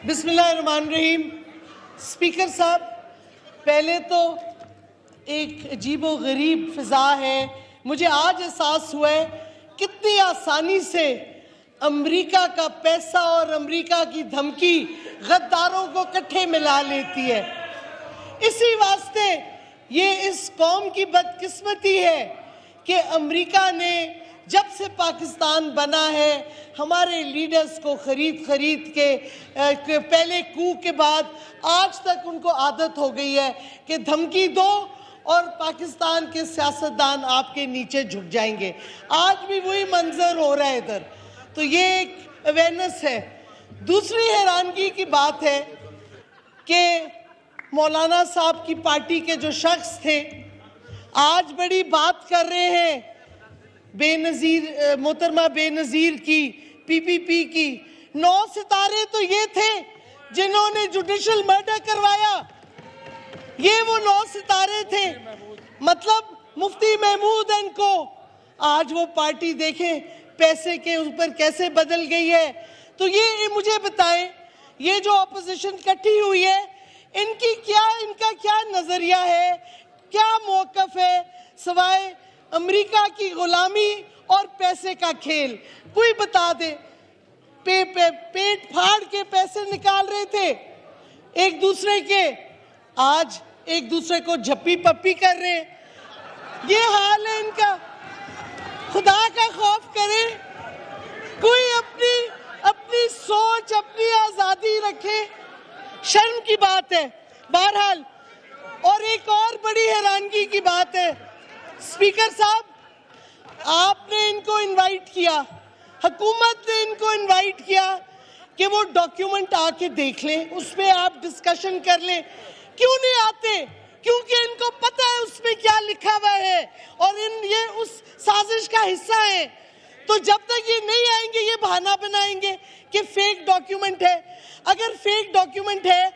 बिस्मिल्लाहिर्रहमानिर्रहीम। स्पीकर साहब, पहले तो एक अजीबो गरीब फिजा है। मुझे आज एहसास हुआ है कितनी आसानी से अमेरिका का पैसा और अमेरिका की धमकी गद्दारों को इकट्ठे मिला लेती है। इसी वास्ते ये इस कौम की बदकिस्मती है कि अमेरिका ने जब से पाकिस्तान बना है हमारे लीडर्स को खरीद के पहले कू के बाद आज तक उनको आदत हो गई है कि धमकी दो और पाकिस्तान के सियासतदान आपके नीचे झुक जाएंगे। आज भी वही मंजर हो रहा है इधर। तो ये एक अवेयरनेस है। दूसरी हैरानगी की बात है कि मौलाना साहब की पार्टी के जो शख्स थे आज बड़ी बात कर रहे हैं बेनज़ीर मोहतरमा बेनज़ीर की, पीपीपी की। 9 सितारे तो ये थे जिन्होंने जुडिशल मर्डर करवाया। ये वो 9 सितारे थे, मतलब मुफ्ती महमूद इनको। आज वो पार्टी देखें पैसे के ऊपर कैसे बदल गई है। तो ये मुझे बताएं, ये जो अपोजिशन इकट्ठी हुई है इनका क्या नजरिया है, क्या मौकफ है सिवाय अमेरिका की गुलामी और पैसे का खेल। कोई बता दे। पेट फाड़ के पैसे निकाल रहे थे एक दूसरे के, आज एक दूसरे को झप्पी पप्पी कर रहे हैं। ये हाल है इनका। खुदा का खौफ करे, कोई अपनी सोच, अपनी आजादी रखे। शर्म की बात है। बहरहाल, और एक और बड़ी हैरानगी की बात है स्पीकर साहब, आपने इनको इनवाइट किया, हुकूमत ने इनको इनवाइट किया कि वो डॉक्यूमेंट आके देख लें, उस पर आप डिस्कशन कर लें। क्यों नहीं आते? क्योंकि इनको पता है उसमें क्या लिखा हुआ है और ये उस साजिश का हिस्सा है। तो जब तक ये नहीं आएंगे ये बहाना बनाएंगे कि फेक डॉक्यूमेंट है। अगर फेक डॉक्यूमेंट है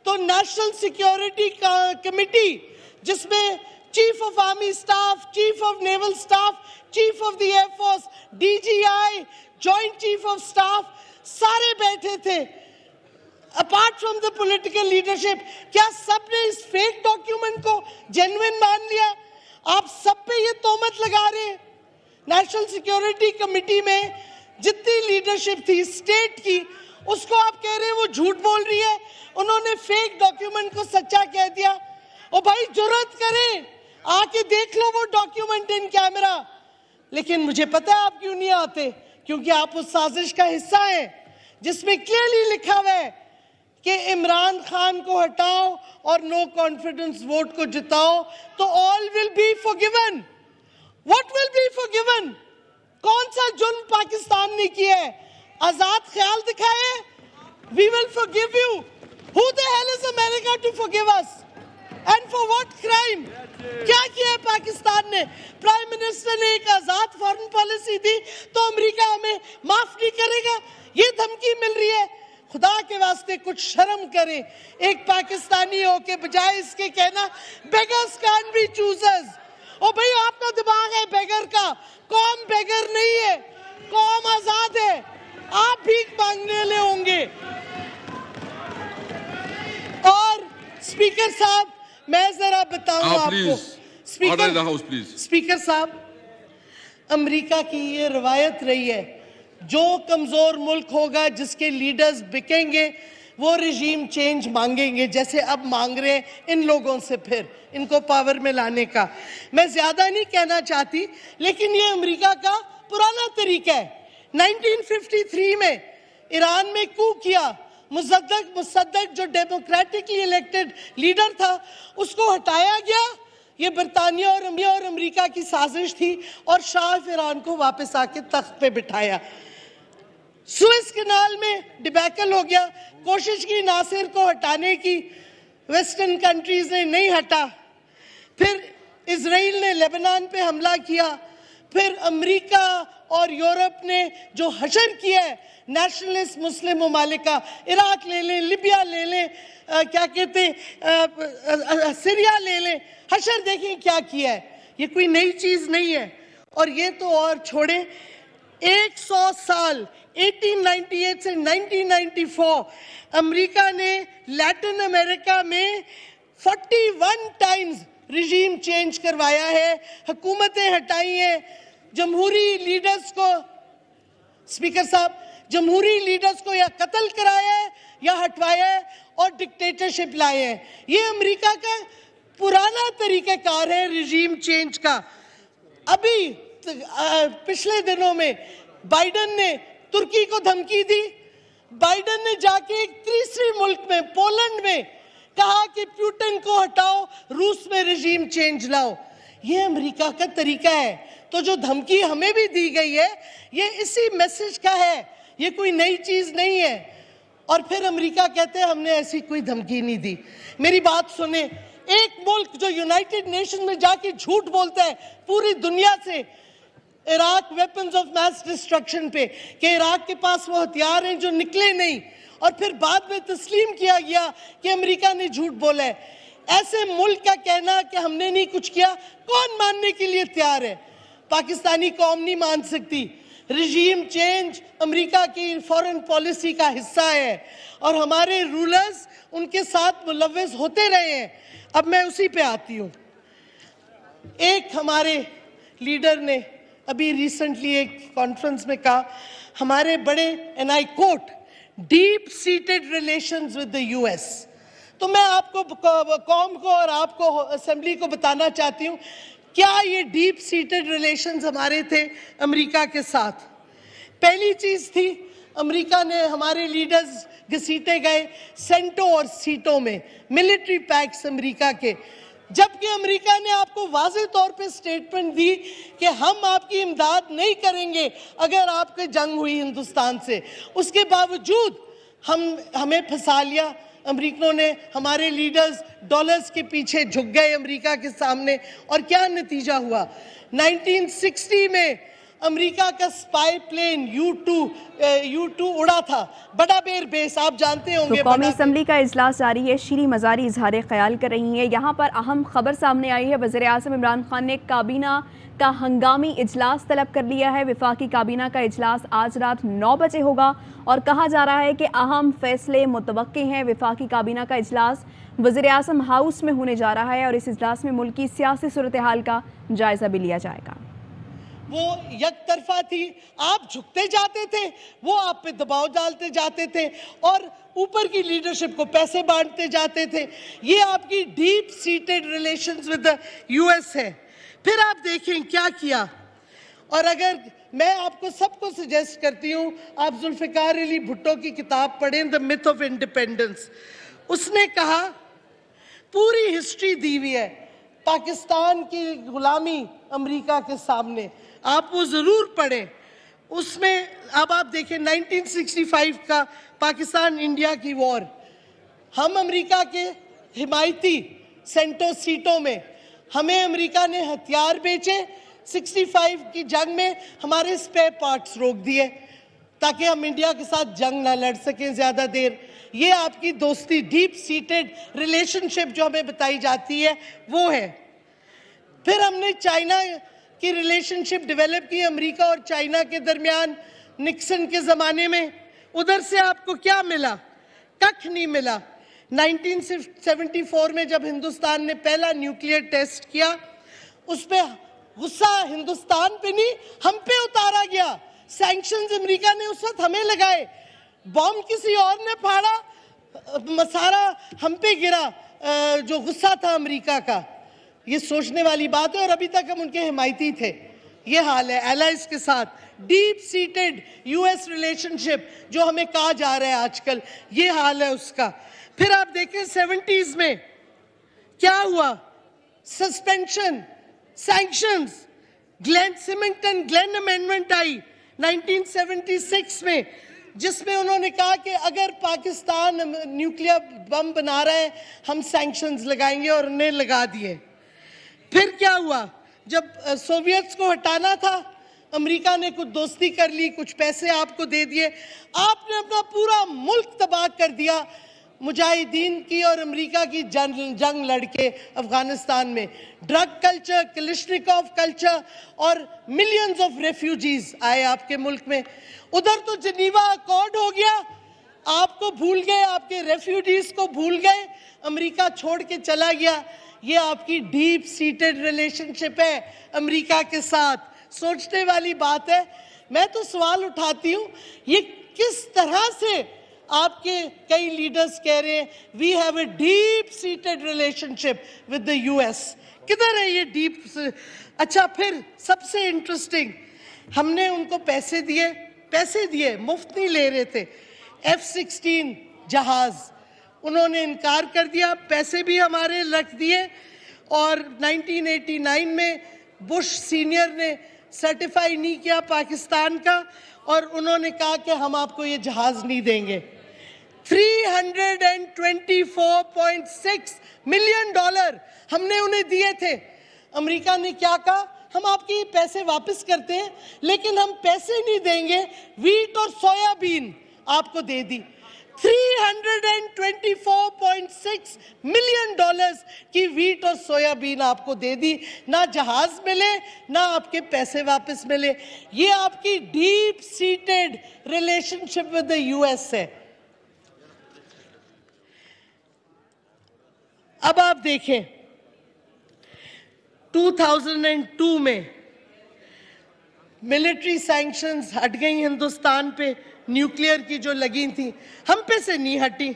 तो नेशनल सिक्योरिटी कमेटी, जिसमें chief of army staff, chief of naval staff, chief of the air force, DJI, joint chief of staff, सारे बैठे थे apart from the political leadership. क्या सबने इस फेक डॉक्यूमेंट को जेन्युइन मान लिया? आप सब पे ये तोहमत लगा रहे हैं। नेशनल सिक्योरिटी कमेटी में जितनी लीडरशिप थी स्टेट की, उसको आप कह रहे हैं वो झूठ बोल रही है, उन्होंने फेक डॉक्यूमेंट को सच्चा कह दिया। ओ भाई, जुर्रत करें, आके देख लो वो डॉक्यूमेंट इन कैमरा। लेकिन मुझे पता है आप क्यों नहीं आते, क्योंकि आप उस साजिश का हिस्सा हैं जिसमें क्लियरली लिखा हुआ है कि इमरान खान को हटाओ और नो कॉन्फिडेंस वोट को जिताओ तो all will be forgiven. What will be forgiven? कौन सा जुल्म पाकिस्तान ने किया है? आजाद ख्याल दिखाए, we will forgive you. Who the hell is America to forgive us? And for what crime? क्या किया है पाकिस्तान ने? प्राइम मिनिस्टर ने एक आजाद फॉरेन पॉलिसी दी तो अमेरिका हमें माफ नहीं करेगा, ये धमकी मिल रही है। खुदा के वास्ते कुछ शर्म करें एक पाकिस्तानी हो के, बजाय इसके कहना बेगर्स कैन बी चूजर्स। ओ भाई, आपका दिमाग है बेगर का। कौम बेगर नहीं है, कौम आजाद है। आप भीख मांगने वाले होंगे। और स्पीकर साहब, मैं जरा बताऊं आपको, स्पीकर साहब, अमेरिका की ये रवायत रही है, जो कमजोर मुल्क होगा जिसके लीडर्स बिकेंगे वो रिजीम चेंज मांगेंगे, जैसे अब मांग रहे हैं इन लोगों से फिर इनको पावर में लाने का। मैं ज्यादा नहीं कहना चाहती, लेकिन ये अमेरिका का पुराना तरीका है। 1953 में ईरान में कू किया, मुसद्दक जो डेमोक्रेटिकली इलेक्टेड लीडर था उसको हटाया गया। ये बरतानिया और अमेरिका की साजिश थी और शाह ईरान को वापस आके तख्त पे बिठाया। सुएज कैनाल में डिबैकल हो गया, कोशिश की नासिर को हटाने की, वेस्टर्न कंट्रीज ने नहीं हटा। फिर इजराइल ने लेबनान पे हमला किया, फिर अमेरिका और यूरोप ने जो हशर किया है नेशनलिस्ट मुस्लिम ममालिक का, इराक ले लें, लिबिया ले लें, क्या कहते सीरिया ले लें, हशर देखें क्या किया है। ये कोई नई चीज नहीं है। और ये तो और छोड़े, 100 साल 1898 से 1994 अमेरिका ने लैटिन अमेरिका में 41 टाइम्स रिजीम चेंज करवाया है, हुकूमतें हटाई हैं, जमहूरी लीडर्स को, स्पीकर साहब, जमहूरी लीडर्स को या कत्ल कराया है या हटवाया है और डिक्टेटरशिप लाए हैं। ये अमेरिका का पुराना तरीकाकार है रिजीम चेंज का। अभी पिछले दिनों में बाइडेन ने तुर्की को धमकी दी, बाइडेन ने जाके एक तीसरे मुल्क में, पोलैंड में कहा कि पुतिन को हटाओ, रूस में रिजीम चेंज लाओ। ये अमेरिका का तरीका है। तो जो धमकी हमें भी दी गई है ये इसी मैसेज का है, ये कोई नई चीज नहीं है। और फिर अमेरिका कहते हैं हमने ऐसी कोई धमकी नहीं दी। मेरी बात सुने, एक मुल्क जो यूनाइटेड नेशन में जाके झूठ बोलता है पूरी दुनिया से, Iraq weapons of mass destruction पे, कि इराक के पास वो हथियार हैं जो निकले नहीं, और फिर बाद में तस्लीम किया गया कि अमेरिका ने झूठ बोला है। ऐसे मुल्क का कहना कि हमने नहीं कुछ किया, कौन मानने के लिए तैयार है? पाकिस्तानी कौम नहीं मान सकती। रिजीम चेंज अमेरिका की फॉरेन पॉलिसी का हिस्सा है और हमारे रूलर्स उनके साथ मुलव्वस होते रहे हैं। अब मैं उसी पे आती हूँ। एक हमारे लीडर ने अभी रिसेंटली एक कॉन्फ्रेंस में कहा हमारे बड़े, and I quote, deep seated relations with the US. तो मैं आपको, कौम को और आपको, असेंबली को बताना चाहती हूँ, क्या ये डीप सीटेड रिलेशंस हमारे थे अमेरिका के साथ? पहली चीज थी, अमेरिका ने, हमारे लीडर्स घसीटे गए सेंटों और सीटों में, मिलिट्री पैक्स अमेरिका के, जबकि अमेरिका ने आपको वाज़ेह तौर पे स्टेटमेंट दी कि हम आपकी इमदाद नहीं करेंगे अगर आपके जंग हुई हिंदुस्तान से। उसके बावजूद हमें फंसा लिया अमेरिकनों ने। हमारे लीडर्स डॉलर्स के पीछे झुक गए अमेरिका के सामने, और क्या नतीजा हुआ? 1960 में अमेरिका का स्पाई प्लेन U2 उड़ा था, बड़ा बेर बेस, आप जानते होंगे। तो कौमी असम्बली का इजलास जारी है, शीरी मजारी इजहार ख्याल कर रही हैं। यहाँ पर अहम खबर सामने आई है, वज़ीर आज़म इमरान खान ने काबीना का हंगामी इजलास तलब कर लिया है। विफाकी काबीना का इजलास आज रात 9 बजे होगा और कहा जा रहा है कि अहम फैसले मुतवक्के हैं। विफाकी काबीना का इजलास वज़ीर आज़म हाउस में होने जा रहा है और इस इजलास में मुल्क की सियासी सूरत हाल का जायजा भी लिया जाएगा। वो एक तरफा थी, आप झुकते जाते थे, वो आप पे दबाव डालते जाते थे और ऊपर की लीडरशिप को पैसे बांटते जाते थे। ये आपकी deep seated relations with the US है। फिर आप देखें क्या किया। और अगर मैं आपको सबको सजेस्ट करती हूँ, आप जुल्फ़िकार अली भुट्टो की किताब पढ़ें, द मिथ ऑफ इंडिपेंडेंस। उसने कहा, पूरी हिस्ट्री दी हुई है पाकिस्तान की गुलामी अमेरिका के सामने, आप वो जरूर पढ़ें। उसमें अब आप देखें 1965 का पाकिस्तान इंडिया की वॉर, हम अमेरिका के हिमायती सेंटों सीटों में, हमें अमेरिका ने हथियार बेचे। 65 की जंग में हमारे स्पेयर पार्ट्स रोक दिए ताकि हम इंडिया के साथ जंग ना लड़ सकें ज़्यादा देर। ये आपकी दोस्ती, डीप सीटेड रिलेशनशिप जो हमें बताई जाती है, वो है। फिर हमने चाइना की रिलेशनशिप डेवलप की अमेरिका और चाइना के दरमियान निक्सन के ज़माने में। उधर से आपको क्या मिला? कख नहीं मिला। 1974 में जब हिंदुस्तान ने पहला न्यूक्लियर टेस्ट किया, उस पर गुस्सा हिंदुस्तान पे नहीं, हम पे उतारा गया। सैंक्शंस अमेरिका ने उस वक्त हमें लगाए, बॉम्ब किसी और ने फाड़ा, मसारा हम पे गिरा, जो गुस्सा था अमेरिका का। ये सोचने वाली बात है और अभी तक हम उनके हिमायती थे। ये हाल है एलाइज के साथ, डीप सीटेड यूएस रिलेशनशिप जो हमें कहा जा रहा है आजकल, ये हाल है उसका। फिर आप देखें 70s में क्या हुआ, suspension, sanctions, Glenn Symington Glenn amendment आई 1976 में, जिसमें उन्होंने कहा कि अगर पाकिस्तान न्यूक्लियर बम बना रहा है हम सैंक्शंस लगाएंगे, और उन्हें लगा दिए। फिर क्या हुआ, जब सोवियट्स को हटाना था, अमेरिका ने कुछ दोस्ती कर ली, कुछ पैसे आपको दे दिए, आपने अपना पूरा मुल्क तबाह कर दिया। मुजाहिदीन की और अमेरिका की जंग लड़के अफगानिस्तान में, ड्रग कल्चर, कलिश्निकोव कल्चर और मिलियंस ऑफ रेफ्यूजीज आए आपके मुल्क में। उधर तो जिनीवा अकॉर्ड हो गया, आपको भूल गए, आपके रेफ्यूजीज को भूल गए, अमेरिका छोड़ के चला गया। ये आपकी डीप सीटेड रिलेशनशिप है अमेरिका के साथ, सोचने वाली बात है। मैं तो सवाल उठाती हूँ, ये किस तरह से आपके कई लीडर्स कह रहे हैं we have a deep seated relationship with the US. किधर है ये डीप? अच्छा, फिर सबसे इंटरेस्टिंग, हमने उनको पैसे दिए, मुफ्त नहीं ले रहे थे। F-16 जहाज उन्होंने इनकार कर दिया, पैसे भी हमारे रख दिए, और 1989 में बुश सीनियर ने सर्टिफाई नहीं किया पाकिस्तान का, और उन्होंने कहा कि हम आपको ये जहाज नहीं देंगे। $324.6 मिलियन हमने उन्हें दिए थे। अमेरिका ने क्या कहा, हम आपके ये पैसे वापस करते हैं, लेकिन हम पैसे नहीं देंगे, वीट और सोयाबीन आपको दे दी। $324.6 मिलियन की वीट और सोयाबीन आपको दे दी, ना जहाज मिले ना आपके पैसे वापस मिले। ये आपकी deep seated relationship with the US है। अब आप देखें 2002 में मिलिट्री सैंक्शंस हट गई हिंदुस्तान पे, न्यूक्लियर की जो लगी थी, हम पे से नहीं हटी।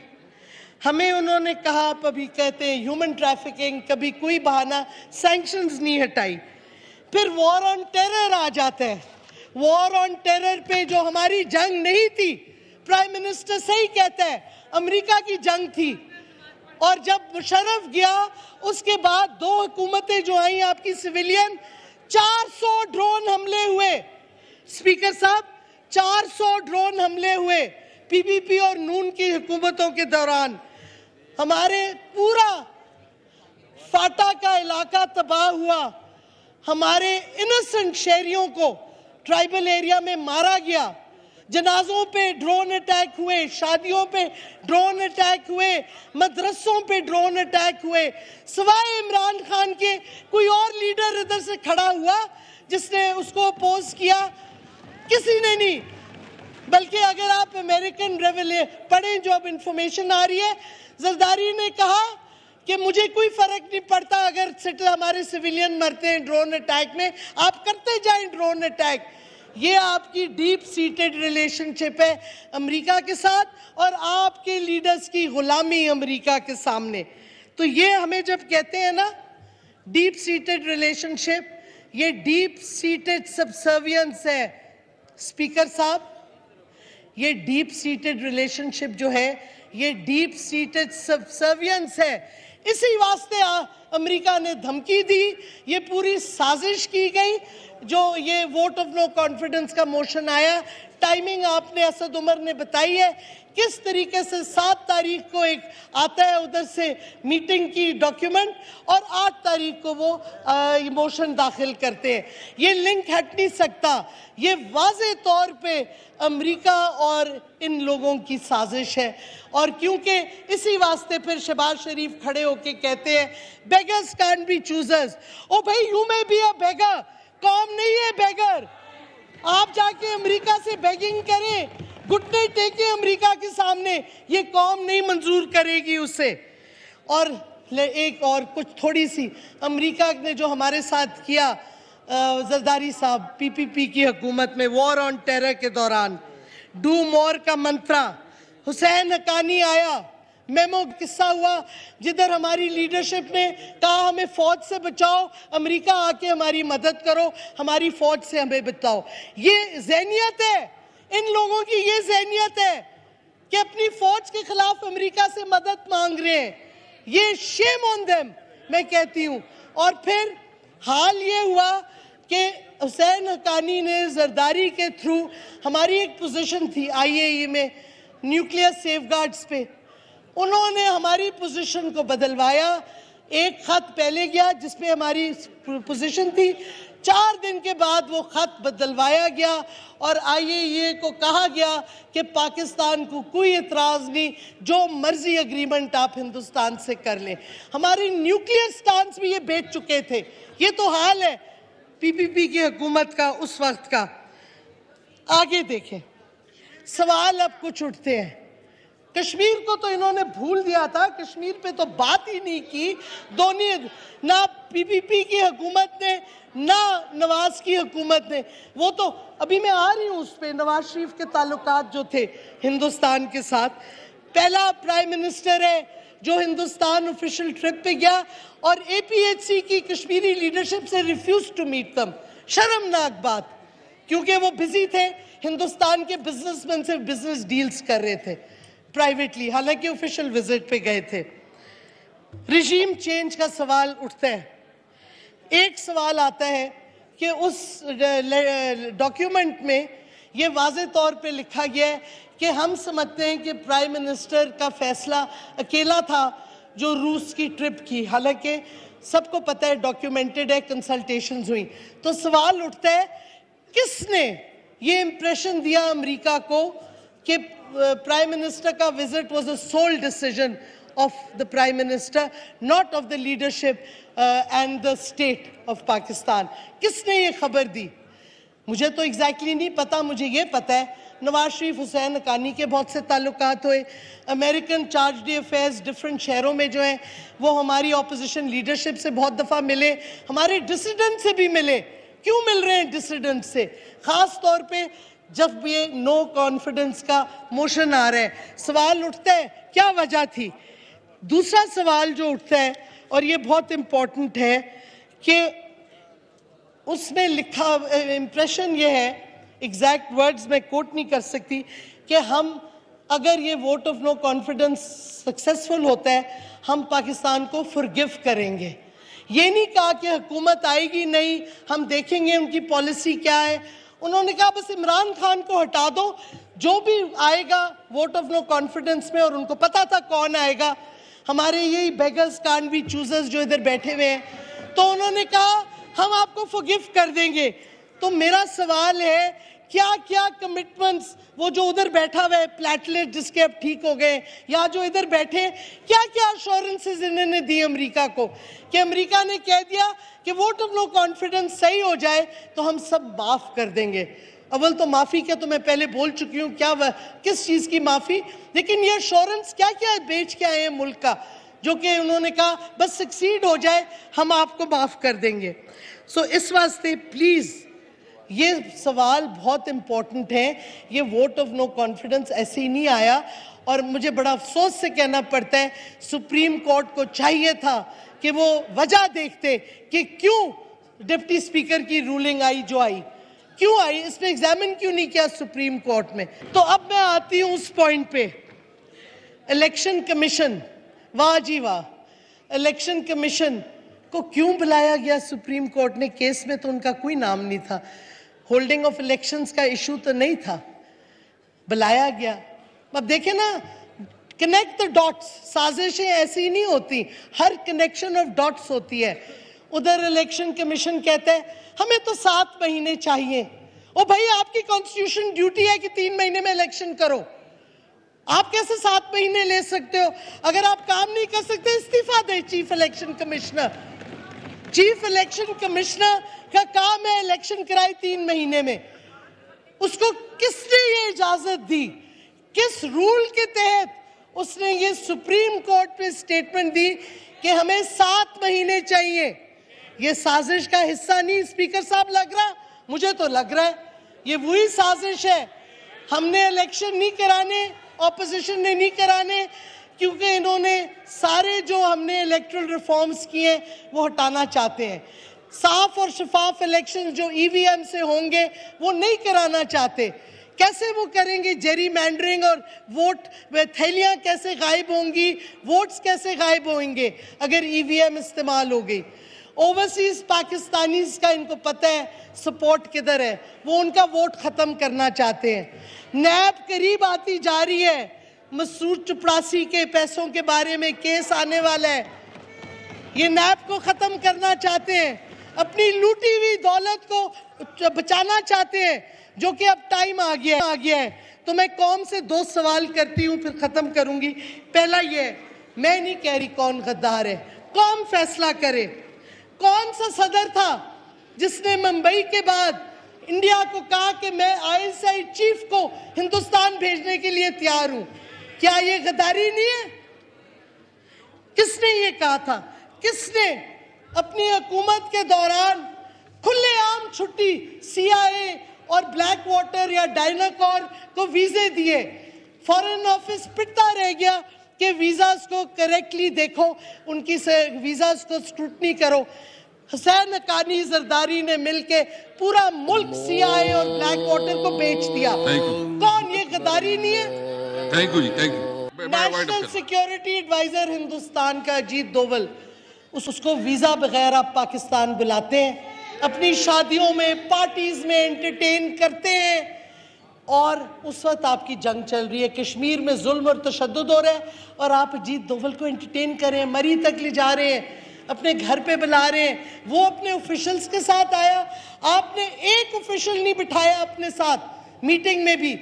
हमें उन्होंने कहा, आप अभी कहते हैं ह्यूमन ट्रैफिकिंग, कभी कोई बहाना, सैंक्शंस नहीं हटाई। फिर वॉर ऑन टेरर आ जाता है। वॉर ऑन टेरर पे जो हमारी जंग नहीं थी, प्राइम मिनिस्टर सही कहता है, अमेरिका की जंग थी। और जब मुशर्रफ गया, उसके बाद 2 हुकूमतें जो आई आपकी सिविलियन, 400 ड्रोन हमले हुए। स्पीकर साहब, 400 ड्रोन हमले हुए पीपीपी और नून की हुकूमतों के दौरान। हमारे पूरा फाटा का इलाका तबाह हुआ, हमारे इनोसेंट शहरियों को ट्राइबल एरिया में मारा गया, जनाजों पे ड्रोन अटैक हुए, शादियों पे ड्रोन अटैक हुए, मदरसों पे ड्रोन अटैक हुए। सिवाय इमरान खान के कोई और लीडर इधर से खड़ा हुआ जिसने उसको अपोज किया? किसी ने नहीं। बल्कि अगर आप अमेरिकन रेवले पढ़ें, जो अब इंफॉर्मेशन आ रही है, जरदारी ने कहा कि मुझे कोई फर्क नहीं पड़ता अगर हमारे सिविलियन मरते हैं ड्रोन अटैक में, आप करते जाएं ड्रोन अटैक। ये आपकी डीप सीटेड रिलेशनशिप है अमेरिका के साथ, और आपके लीडर्स की गुलामी अमेरिका के सामने। तो ये हमें जब कहते हैं ना डीप सीटेड रिलेशनशिप, ये डीप सीटेड सबसर्वियंस है। स्पीकर साहब, ये डीप सीटेड रिलेशनशिप जो है, ये डीप सीटेड सबसर्वियंस है। इसी वास्ते अमेरिका ने धमकी दी, ये पूरी साजिश की गई। जो ये वोट ऑफ नो कॉन्फिडेंस का मोशन आया, टाइमिंग आपने असद उमर ने बताई है किस तरीके से। 7 तारीख को एक आता है उधर से मीटिंग की डॉक्यूमेंट, और 8 तारीख को वो मोशन दाखिल करते हैं। ये लिंक हट नहीं सकता। ये वाज़े तौर पे अमेरिका और इन लोगों की साजिश है। और क्योंकि इसी वास्ते फिर शहबाज शरीफ खड़े होके कहते हैं बेगर्स कांट बी चूजर्स। ओ भाई, यू मे बी अ बेगर, कौम नहीं है बेगर। आप जाके अमेरिका से बेगिंग करें, घुटने टेके अमेरिका के सामने, ये कौम नहीं मंजूर करेगी उसे। और एक और कुछ थोड़ी सी, अमेरिका ने जो हमारे साथ किया जरदारी साहब पीपीपी की हुकूमत में वॉर ऑन टेरर के दौरान, डू मोर का मंत्रा, हुसैन हकानी आया, मेमो किस्सा हुआ जिधर हमारी लीडरशिप ने कहा हमें फौज से बचाओ, अमेरिका आके हमारी मदद करो, हमारी फौज से हमें बचाओ। ये ज़हनियत है इन लोगों की, ये ज़हनियत है कि अपनी फौज के खिलाफ अमेरिका से मदद मांग रहे हैं। ये शेम ऑन देम, मैं कहती हूँ। और फिर हाल ये हुआ कि हुसैन हकानी ने जरदारी के थ्रू, हमारी एक पोजीशन थी IAEA में न्यूक्लियर सेफगार्ड्स पे, उन्होंने हमारी पोजीशन को बदलवाया। एक खत पहले गया जिसमें हमारी पोजीशन थी, 4 दिन के बाद वो खत बदलवाया गया और IAEA को कहा गया कि पाकिस्तान को कोई एतराज़ नहीं, जो मर्जी एग्रीमेंट आप हिंदुस्तान से कर लें। हमारी न्यूक्लियर स्टांस भी ये बेच चुके थे। ये तो हाल है PPP की हुकूमत का उस वक्त का। आगे देखें, सवाल अब कुछ उठते हैं। कश्मीर को तो इन्होंने भूल दिया था, कश्मीर पे तो बात ही नहीं की। दोनों, ना PPP की हुकूमत ने ना नवाज की हुकूमत ने। वो तो अभी मैं आ रही हूँ उस पे, नवाज शरीफ के ताल्लुकात जो थे हिंदुस्तान के साथ। पहला प्राइम मिनिस्टर है जो हिंदुस्तान ऑफिशियल ट्रिप पे गया और APHC की कश्मीरी लीडरशिप से रिफ्यूज टू मीट दम। शर्मनाक बात, क्योंकि वो बिजी थे, हिंदुस्तान के बिजनेसमैन से बिजनेस डील्स कर रहे थे प्राइवेटली, हालांकि ऑफिशियल विजिट पे गए थे। रिजीम चेंज का सवाल उठता है। एक सवाल आता है कि उस डॉक्यूमेंट में ये वाज़े तौर पे लिखा गया है कि हम समझते हैं कि प्राइम मिनिस्टर का फैसला अकेला था जो रूस की ट्रिप की, हालांकि सबको पता है, डॉक्यूमेंटेड है, कंसल्टेशंस हुई। तो सवाल उठता है, किसने ये इंप्रेशन दिया अमेरिका को कि प्राइम मिनिस्टर का visit was a sole decision of the Prime Minister, not of the leadership and the state of Pakistan? किसने ये खबर दी? मुझे तो एग्जैक्टली नहीं पता। मुझे ये पता है नवाज शरीफ हुसैन हक्कानी के बहुत से ताल्लुकात हुए, American charge D affairs different शहरों में जो हैं वो हमारी ऑपोजिशन लीडरशिप से बहुत दफ़ा मिले, हमारे डिसिडेंट से भी मिले। क्यों मिल रहे हैं डिसिडेंट से? ख़ास तौर पे जब ये नो कॉन्फिडेंस का मोशन आ रहा है, सवाल उठता है क्या वजह थी। दूसरा सवाल जो उठता है, और ये बहुत इम्पोर्टेंट है, कि उसमें लिखा इम्प्रेशन ये है, एग्जैक्ट वर्ड्स में कोट नहीं कर सकती, कि हम अगर ये vote of no confidence successful होता है हम पाकिस्तान को फॉरगिव करेंगे। ये नहीं कहा कि हुकूमत आएगी नहीं, हम देखेंगे उनकी पॉलिसी क्या है। उन्होंने कहा बस इमरान खान को हटा दो, जो भी आएगा वोट ऑफ नो कॉन्फिडेंस में, और उनको पता था कौन आएगा, हमारे यही बेगर्स कांट बी चूजर्स जो इधर बैठे हुए हैं, तो उन्होंने कहा हम आपको फॉरगिव कर देंगे। तो मेरा सवाल है, क्या क्या कमिटमेंट्स, वो जो उधर बैठा हुआ है प्लेटलेट जिसके अब ठीक हो गए, या जो इधर बैठे, क्या क्या अश्योरेंसेस इन्होंने दी अमेरिका को, कि अमेरिका ने कह दिया कि वोट ऑफ नो कॉन्फिडेंस सही हो जाए तो हम सब माफ कर देंगे। अव्वल तो माफ़ी के तो मैं पहले बोल चुकी हूँ, क्या किस चीज़ की माफ़ी, लेकिन ये अश्योरेंस क्या क्या है बेच के आए हैं मुल्क का, जो कि उन्होंने कहा बस सक्सीड हो जाए हम आपको माफ़ कर देंगे। सो इस वास्ते प्लीज़ ये सवाल बहुत इम्पोर्टेंट है। ये वोट ऑफ नो कॉन्फिडेंस ऐसे ही नहीं आया, और मुझे बड़ा अफसोस से कहना पड़ता है सुप्रीम कोर्ट को चाहिए था कि वो वजह देखते कि क्यों डिप्टी स्पीकर की रूलिंग आई जो आई, क्यों आई, इसने एग्जामिन क्यों नहीं किया सुप्रीम कोर्ट में। तो अब मैं आती हूँ उस पॉइंट पे, इलेक्शन कमीशन, वाह जी वाह, इलेक्शन कमीशन को क्यों बुलाया गया सुप्रीम कोर्ट ने? केस में तो उनका कोई नाम नहीं था, होल्डिंग ऑफ इलेक्शंस का इशू तो नहीं था, बुलाया गया। अब देखें ना, कनेक्ट द डॉट्स, साजिशें ऐसी नहीं होती, हर कनेक्शन ऑफ डॉट्स होती है। उधर इलेक्शन कमीशन कहता है हमें तो 7 महीने चाहिए। ओ भाई, आपकी कॉन्स्टिट्यूशन ड्यूटी है कि 3 महीने में इलेक्शन करो, आप कैसे 7 महीने ले सकते हो? अगर आप काम नहीं कर सकते इस्तीफा दे chief election commissioner. Chief election commissioner का काम है इलेक्शन कराए 3 महीने में। उसको किसने ये इजाजत दी? किस रूल के तहत उसने ये सुप्रीम कोर्ट पे स्टेटमेंट दी कि हमें 7 महीने चाहिए? ये साजिश का हिस्सा नहीं स्पीकर साहब लग रहा? मुझे तो लग रहा है ये वही साजिश है। हमने इलेक्शन नहीं कराने, ऑपोजिशन ने नहीं कराने, क्योंकि इन्होंने सारे जो हमने इलेक्टरल रिफॉर्म्स किए वो हटाना चाहते हैं। साफ और शफाफ इलेक्शन जो EVM से होंगे वो नहीं कराना चाहते। कैसे वो करेंगे? जेरी मैंडरिंग और वोट थैलियाँ कैसे गायब होंगी, वोट्स कैसे गायब होंगे अगर EVM इस्तेमाल हो गई? ओवरसीज पाकिस्तानीज का इनको पता है सपोर्ट किधर है, वो उनका वोट ख़त्म करना चाहते हैं। नैब करीब आती जा रही है, मसूद चपरासी के पैसों के बारे में केस आने वाला है, ये नैब को ख़त्म करना चाहते हैं। अपनी लूटी हुई दौलत को बचाना चाहते हैं, जो कि अब टाइम आ गया है। तो मैं कौम से 2 सवाल करती हूँ, फिर ख़त्म करूँगी। पहला ये है, मैं नहीं कह रही कौन गद्दार है, कौम फैसला करे। कौन सा सदर था जिसने मुंबई के बाद इंडिया को कहा कि मैं ISI चीफ को हिंदुस्तान भेजने के लिए तैयार हूं? क्या ये गद्दारी नहीं है? किसने ये कहा था? किसने अपनी हुकूमत के दौरान खुलेआम छुट्टी CIA और ब्लैक वाटर या डायनाकॉर को वीजे दिए? फॉरेन ऑफिस पिटता रह गया कि वीजास को करेक्टली देखो, उनकी वीजास को स्क्रूटनी करो। हुसैन हक्कानी जरदारी ने मिलके पूरा मुल्क CIA और ब्लैक वाटर को बेच दिया। कौन? ये गद्दारी नहीं है? Thank you ji, thank you. National security advisor Hindustan का अजीत डोवल, उसको वीजा बगैर आप पाकिस्तान बुलाते हैं, अपनी शादियों में, पार्टीज में एंटरटेन करते हैं, और उस वक्त आपकी जंग चल रही है, कश्मीर में जुल्म और तशद्दुद हो रहा है, और आप अजीत डोवल को एंटरटेन कर रहे हैं, मरी तक ले जा रहे हैं, अपने घर पे बुला रहे हैं। वो अपने ऑफिशियल्स के साथ आया, आपने एक ऑफिशियल नहीं बिठाया अपने साथ मीटिंग में भी।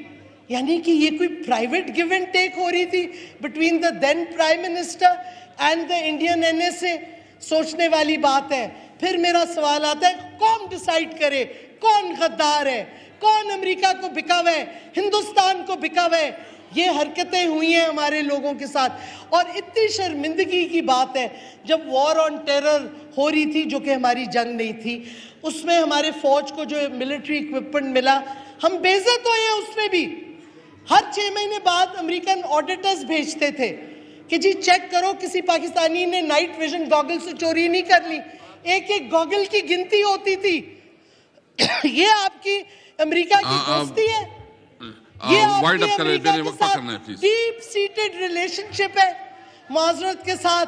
यानी कि ये कोई प्राइवेट गिव एंड टेक हो रही थी between the then prime minister and the Indian NSA। सोचने वाली बात है। फिर मेरा सवाल आता है, कौन डिसाइड करे कौन गद्दार है, कौन अमेरिका को बिका हुआ है, हिंदुस्तान को बिका हुआ है? ये हरकतें हुई हैं हमारे लोगों के साथ, और इतनी शर्मिंदगी की बात है जब वॉर ऑन टेरर हो रही थी, जो कि हमारी जंग नहीं थी, उसमें हमारे फौज को जो मिलिट्री इक्विपमेंट मिला, हम बेइज्जत हुए हैं उसमें भी। हर 6 महीने बाद अमेरिकन ऑडिटर्स भेजते थे कि जी चेक करो किसी पाकिस्तानी ने नाइट विजन गॉगल से चोरी नहीं कर ली। एक एक गॉगल की गिनती होती थी। ये आपकी अमेरिका की दोस्ती है? ये आपकी अमेरिका के साथ डीप सीटेड रिलेशनशिप है? माजरत के साथ,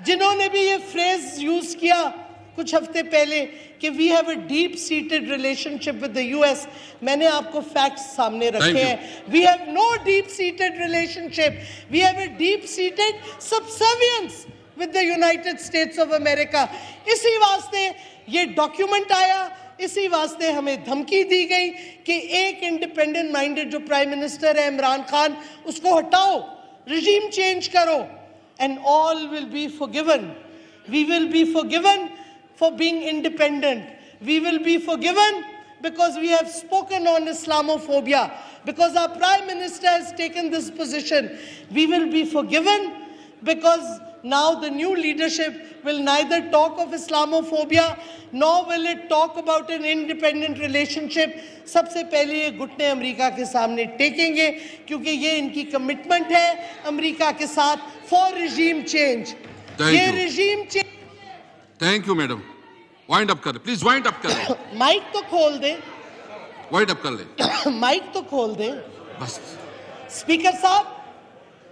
जिन्होंने भी ये फ्रेज यूज किया कुछ हफ्ते पहले कि we have a deep seated relationship with the US, मैंने आपको फैक्ट्स सामने रखे हैं। We have no deep seated relationship, we have a deep seated subservience with the United States of America. इसी वास्ते ये डॉक्यूमेंट आया, इसी वास्ते हमें धमकी दी गई कि एक इंडिपेंडेंट माइंडेड जो प्राइम मिनिस्टर है इमरान खान, उसको हटाओ, रिजीम चेंज करो, and all will be forgiven. We will be forgiven for being independent. We will be forgiven because we have spoken on Islamophobia, because our Prime Minister has taken this position. We will be forgiven because now the new leadership will neither talk of Islamophobia nor will it talk about an independent relationship. सबसे पहले ये घुटने America के सामने टेकेंगे, क्योंकि ये इनकी commitment है अमेरिका के साथ फॉर regime change. ये regime change। Thank you madam. Wind up कर, प्लीज वाइंड अप कर। माइक तो खोल दे। वाइंड अप कर ले। माइक तो खोल दे बस। स्पीकर साहब,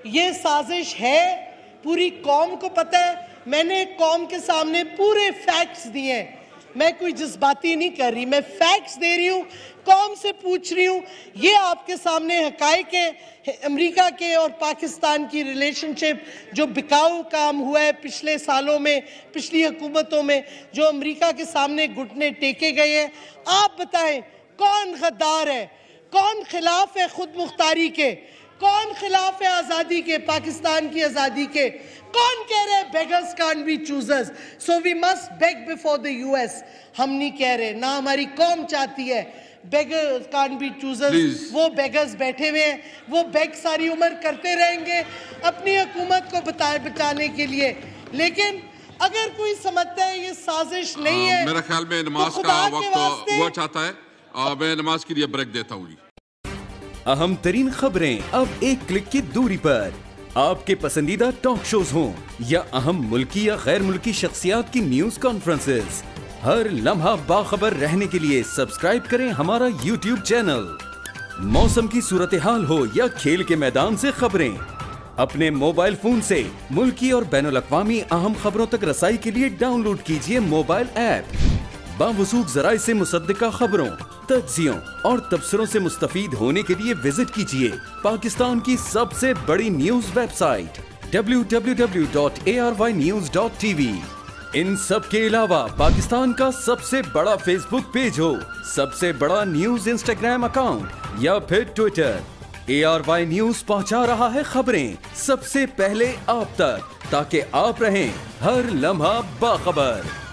ये साजिश है, पूरी कौम को पता है। मैंने कौम के सामने पूरे फैक्ट्स दिए हैं, मैं कोई जज्बाती नहीं कर रही, मैं फैक्ट्स दे रही हूँ, कौम से पूछ रही हूँ। ये आपके सामने हकाइक है अमेरिका के और पाकिस्तान की रिलेशनशिप, जो बिकाऊ काम हुआ है पिछले सालों में, पिछली हुकूमतों में, जो अमेरिका के सामने घुटने टेके गए हैं। आप बताएं कौन गद्दार है, कौन खिलाफ है खुद मुख्तारी के, कौन खिलाफ है आज़ादी के, पाकिस्तान की आज़ादी के? कौन कह रहे हैं beggars can't be choosers, so we must beg before the US? हम नहीं कह रहे, ना हमारी कौम चाहती है बेगर्स कांट बी चूजर्स। वो बेगर्स बैठे हुए हैं, वो बेग सारी उम्र करते रहेंगे अपनी हुकूमत को बचाने के लिए। लेकिन अगर कोई समझता है ये साजिश नहीं है, मेरा ख्याल में नमाज का वक्त हुआ चाहता है, मैं नमाज के लिए ब्रेक देता हूँ। अहम तरीन खबरें अब एक क्लिक की दूरी पर, आपके पसंदीदा टॉक शोज हों या अहम मुल्की या गैर मुल्की शख्सियात की न्यूज कॉन्फ्रेंसेस, हर लम्हा बाखबर रहने के लिए सब्सक्राइब करें हमारा YouTube चैनल। मौसम की सूरत हाल हो या खेल के मैदान से खबरें, अपने मोबाइल फोन से मुल्की और बैनुल अक़वामी अहम खबरों तक रसाई के लिए डाउनलोड कीजिए मोबाइल ऐप। बावसूख ज़राए से मुसद्दिका खबरों, तज्ज़ियों और तबसरों से मुस्तफ़ीद होने के लिए विजिट कीजिए पाकिस्तान की सबसे बड़ी न्यूज वेबसाइट www.arYnews.tv। इन सब के अलावा पाकिस्तान का सबसे बड़ा फेसबुक पेज हो, सबसे बड़ा न्यूज इंस्टाग्राम अकाउंट या फिर ट्विटर, ARY न्यूज पहुंचा रहा है खबरें सबसे पहले आप तक, ताकि आप रहें हर लम्हा बाखबर।